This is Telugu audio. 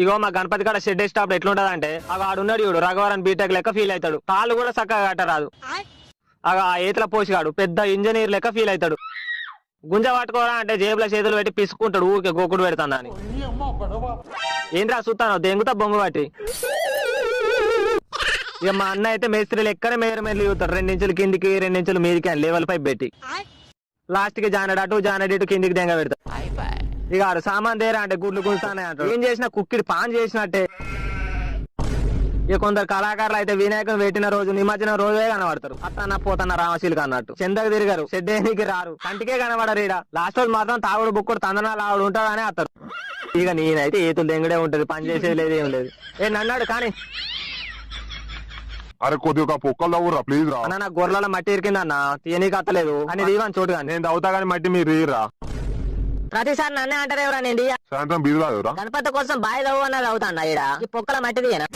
ఇగో మా గణపతి కాడ షెడ్ స్టాప్ ఎట్లుంటది అంటే ఆడున్నాడు చూడు రఘువరన్ బీటెక్ లెక్క ఫీల్ అవుతాడు. కాళ్ళు కూడా చక్కగా కట్టరాదు. ఆ ఏతల పోసిగాడు పెద్ద ఇంజనీర్ లెక్క ఫీల్ అవుతాడు. గుంజ పట్టుకోరా అంటే జేబులో చేతులు పెట్టి పిసుకుంటాడు ఊరికే గోకుడు పెడతాను అని. ఏంట్రా చూస్తాను దెంగుతా బొంగు పట్టి. ఇక మా అన్న అయితే మేస్త్రీలు ఎక్కడే మెజర్మెంట్లు చూస్తాడు. 2 ఇంచులు కిందికి 2 ఇంచులు మీదికి అని లెవెల్ పైప్ పెట్టి లాస్ట్ కి జానడాటు కిందికి దెంగ పెడతాడు. ఇక సామాన్ దేరా అంటే గుడ్లు గుంజుతానే అంటాడు. ఏం చేసినా కుక్కిడి పాన్ చేసినట్టే. ఇక కొందరు కళాకారులు అయితే వినాయకుని పెట్టిన రోజు నిమజ్జనం రోజే కనబడతారు. అత్తన్న పోతన్న రామశీలకు అన్నట్టు చెందకు తిరిగారు చెడ్డేనికి రారు కంటికే కనబడరు. ఈడ లాస్ట్ రోజు మాత్రం తాగుడు బుక్కుడు తందనాలు ఆవిడ ఉంటాడని అత్తారు. ఇక నేనైతే ఏతులు దెంగుడే ఉంటది పని చేసేది లేదు ఏం లేదు. నన్నాడు కానీ అరే కొద్దిగా పొక్కలు తవ్వురా ప్లీజ్ రా. అన్న నాకు గొర్రెల మట్టి ఇరికిందన్న తీయనీకి అత్తలేదు అని దీవని చోటు కానీ నేను తవ్వుతా కానీ మట్టి మీరు రీరా. ప్రతిసారి నన్నే అంటారు ఎవరా నేను సాయంత్రం బీరు తాగురా. గణపతి కోసం బాయ్ తవ్వు అన్నది అవుతాను ఈడ ఈ పొక్కల మట్టి తీయనా